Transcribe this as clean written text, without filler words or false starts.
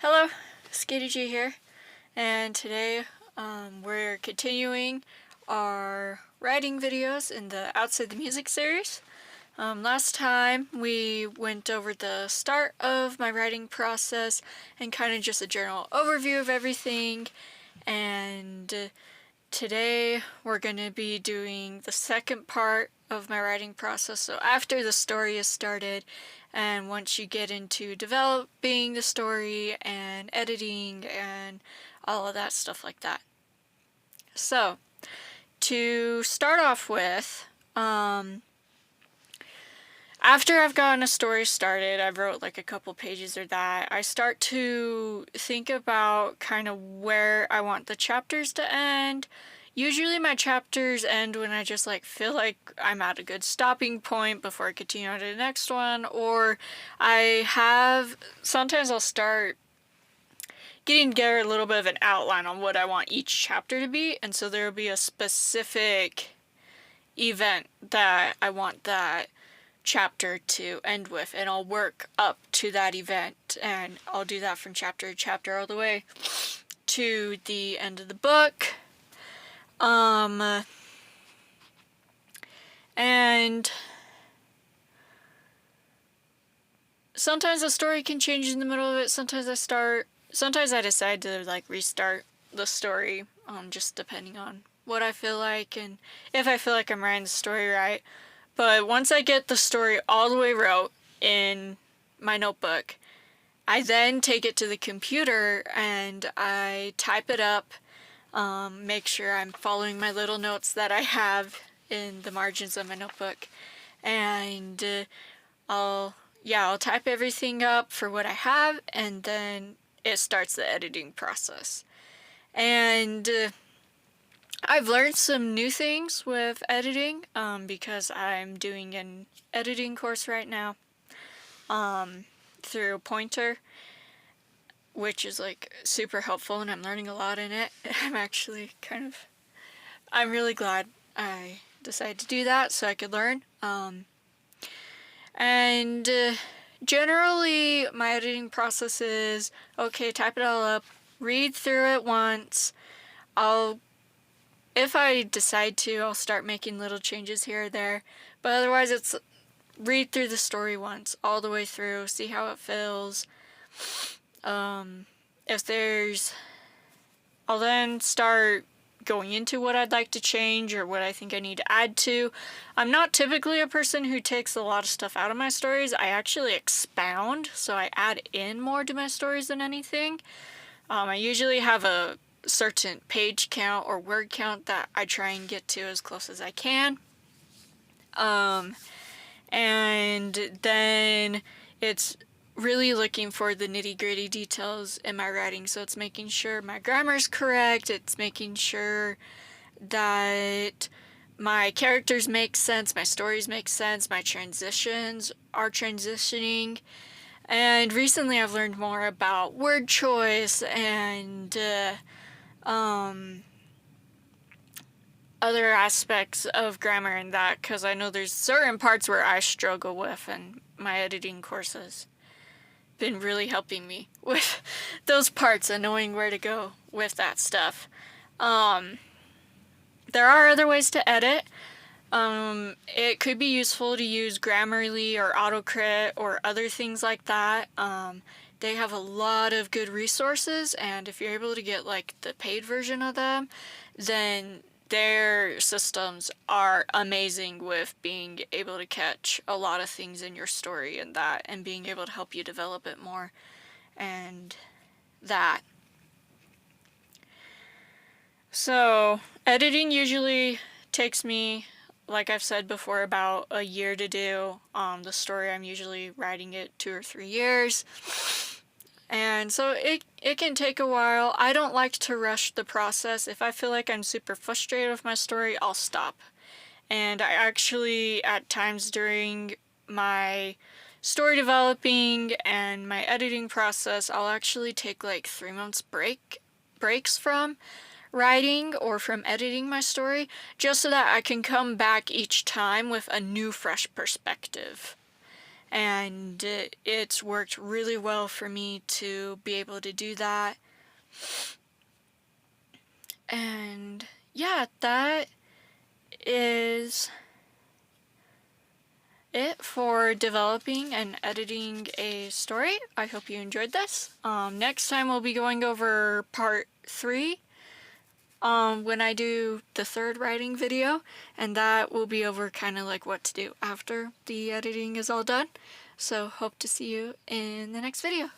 Hello, Skaty G here, and today we're continuing our writing videos in the Outside the Music series. Last time we went over the start of my writing process and kind of just a general overview of everything, and today we're going to be doing the second part of my writing process. So after the story is started, and once you get into developing the story and editing and all of that stuff like that. So to start off with, after I've gotten a story started, I've wrote like a couple pages or that, I start to think about kind of where I want the chapters to end. Usually my chapters end when I just feel like I'm at a good stopping point before I continue on to the next one, or sometimes I'll start getting together a little bit of an outline on what I want each chapter to be, and so there will be a specific event that I want that chapter to end with, and I'll work up to that event, and I'll do that from chapter to chapter all the way to the end of the book. And sometimes the story can change in the middle of it. Sometimes I decide to restart the story, just depending on what I feel like and if I feel like I'm writing the story right. But once I get the story all the way wrote in my notebook, I then take it to the computer and I type it up, make sure I'm following my little notes that I have in the margins of my notebook, and I'll type everything up for what I have, and then it starts the editing process. And I've learned some new things with editing, because I'm doing an editing course right now, through Poynter, which is super helpful, and I'm learning a lot in it. I'm really glad I decided to do that so I could learn. And generally my editing process is, okay, type it all up, read through it once. If I decide to, I'll start making little changes here or there, but otherwise it's read through the story once, all the way through, see how it feels. I'll then start going into what I'd like to change or what I think I need to add to. I'm not typically a person who takes a lot of stuff out of my stories. I actually expound, so I add in more to my stories than anything. I usually have a certain page count or word count that I try and get to as close as I can. And then it's really looking for the nitty-gritty details in my writing. So it's making sure my grammar's correct, it's making sure that my characters make sense, my stories make sense, my transitions are transitioning. And recently I've learned more about word choice and other aspects of grammar and that, because I know there's certain parts where I struggle with, and my editing course has been really helping me with those parts and knowing where to go with that stuff. There are other ways to edit. It could be useful to use Grammarly or Autocrit or other things like that. They have a lot of good resources, and if you're able to get the paid version of them, then their systems are amazing with being able to catch a lot of things in your story and that, and being able to help you develop it more and that. So editing usually takes me, like I've said before, about a year to do. The story, I'm usually writing it 2 or 3 years. And so it can take a while. I don't like to rush the process. If I feel like I'm super frustrated with my story, I'll stop. And I actually, at times during my story developing and my editing process, I'll actually take 3 months breaks from writing or from editing my story, just so that I can come back each time with a new fresh perspective. and it's worked really well for me to be able to do that. And yeah, that is it for developing and editing a story. I hope you enjoyed this. Next time we'll be going over part 3 when I do the 3rd writing video, and that will be over kind of like what to do after the editing is all done. So hope to see you in the next video.